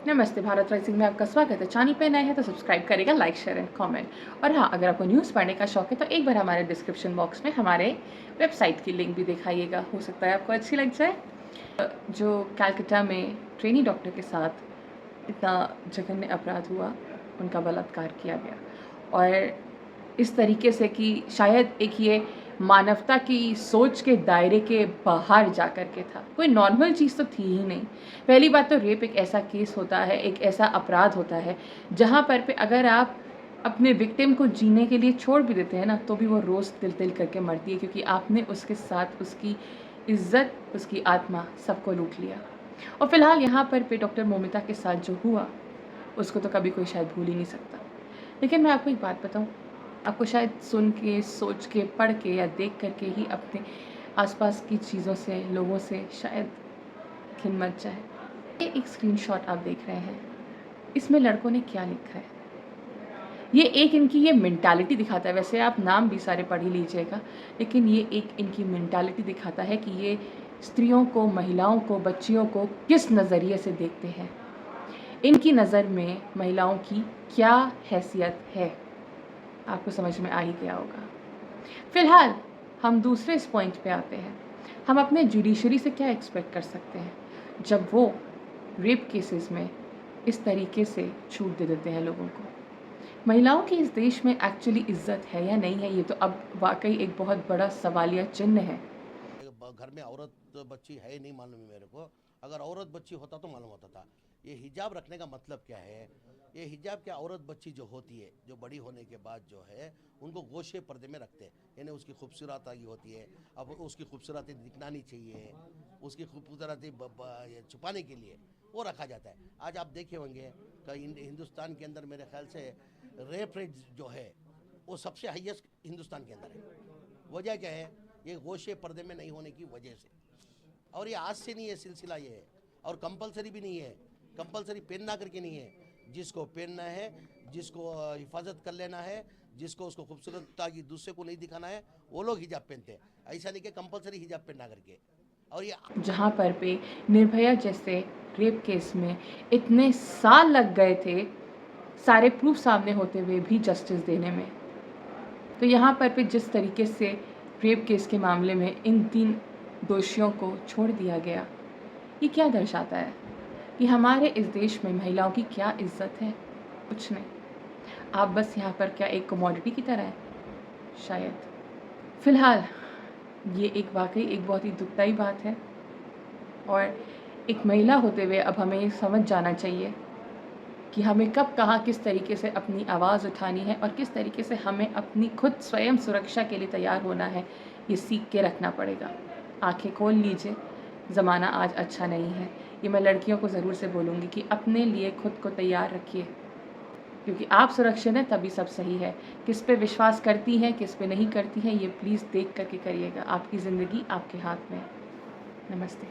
नमस्ते, भारत राइजिंग में आपका स्वागत है। चैनल पे नए हैं तो सब्सक्राइब करेगा, लाइक शेयर एंड कमेंट। और हाँ, अगर आपको न्यूज़ पढ़ने का शौक है तो एक बार हमारे डिस्क्रिप्शन बॉक्स में हमारे वेबसाइट की लिंक भी दिखाइएगा, हो सकता है आपको अच्छी लग जाए। जो कलकत्ता में ट्रेनी डॉक्टर के साथ इतना जघन्य अपराध हुआ, उनका बलात्कार किया गया और इस तरीके से कि शायद एक ये मानवता की सोच के दायरे के बाहर जा कर के था। कोई नॉर्मल चीज़ तो थी ही नहीं। पहली बात तो रेप एक ऐसा केस होता है, एक ऐसा अपराध होता है जहाँ पर पे अगर आप अपने विक्टिम को जीने के लिए छोड़ भी देते हैं ना, तो भी वो रोज़ तिल-तिल करके मरती है, क्योंकि आपने उसके साथ उसकी इज़्ज़त, उसकी आत्मा सबको लूट लिया। और फ़िलहाल यहाँ पर पे डॉक्टर मोमिता के साथ जो हुआ, उसको तो कभी कोई शायद भूल ही नहीं सकता। लेकिन मैं आपको एक बात बताऊँ, आपको शायद सुन के, सोच के, पढ़ के या देख कर के ही अपने आसपास की चीज़ों से, लोगों से शायद घिन मच जाए। ये एक स्क्रीनशॉट आप देख रहे हैं, इसमें लड़कों ने क्या लिखा है। ये एक इनकी ये मेंटालिटी दिखाता है। वैसे आप नाम भी सारे पढ़ ही लीजिएगा, लेकिन ये एक इनकी मेंटालिटी दिखाता है कि ये स्त्रियों को, महिलाओं को, बच्चियों को किस नज़रिए से देखते हैं। इनकी नज़र में महिलाओं की क्या हैसियत है, आपको समझ में आ ही गया होगा। फिलहाल हम दूसरे इस पॉइंट पे आते हैं। हम अपने जुडिशरी से क्या एक्सपेक्ट कर सकते हैं जब वो रेप केसेस में इस तरीके से छूट दे देते हैं लोगों को। महिलाओं की इस देश में एक्चुअली इज्जत है या नहीं है, ये तो अब वाकई एक बहुत बड़ा सवालिया चिन्ह है। घर में औरत बच्ची है नहीं मालूम है मेरे को। अगर औरत बच्ची होता तो मालूम होता था। ये हिजाब रखने का मतलब क्या है? ये हिजाब क्या, औरत बच्ची जो होती है, जो बड़ी होने के बाद जो है उनको गोशे पर्दे में रखते हैं, यानी उसकी खूबसूरती होती है। अब उसकी खूबसूरती दिखना नहीं चाहिए, उसकी खूबसूरती छुपाने के लिए वो रखा जाता है। आज आप देखे होंगे कि हिंदुस्तान के अंदर मेरे ख्याल से रेप रेट जो है वो सबसे हाईएस्ट हिंदुस्तान के अंदर है। वजह क्या है? ये गोशे पर्दे में नहीं होने की वजह से। और ये आज से नहीं है सिलसिला, ये है और कंपलसरी भी नहीं है। कंपलसरी पहनना करके नहीं है, जिसको पहनना है, जिसको हिफाजत कर लेना है, जिसको उसको खूबसूरतता की दूसरे को नहीं दिखाना है, वो लोग हिजाब पहनते हैं। ऐसा नहीं कि कंपलसरी हिजाब पहनना करके। और ये जहाँ पर पे निर्भया जैसे रेप केस में इतने साल लग गए थे, सारे प्रूफ सामने होते हुए भी जस्टिस देने में, तो यहाँ पर भी जिस तरीके से रेप केस के मामले में इन 3 दोषियों को छोड़ दिया गया, ये क्या दर्शाता है कि हमारे इस देश में महिलाओं की क्या इज्जत है? कुछ नहीं। आप बस यहाँ पर क्या एक कमोडिटी की तरह हैं? शायद। फ़िलहाल ये एक वाक़ई एक बहुत ही दुखदाई बात है और एक महिला होते हुए अब हमें ये समझ जाना चाहिए कि हमें कब, कहाँ, किस तरीके से अपनी आवाज़ उठानी है और किस तरीके से हमें अपनी खुद स्वयं सुरक्षा के लिए तैयार होना है, ये सीख के रखना पड़ेगा। आँखें खोल लीजिए, ज़माना आज अच्छा नहीं है। ये मैं लड़कियों को ज़रूर से बोलूँगी कि अपने लिए खुद को तैयार रखिए, क्योंकि आप सुरक्षित हैं तभी सब सही है। किस पे विश्वास करती हैं, किस पे नहीं करती हैं, ये प्लीज़ देख कर के करिएगा। आपकी ज़िंदगी आपके हाथ में है। नमस्ते।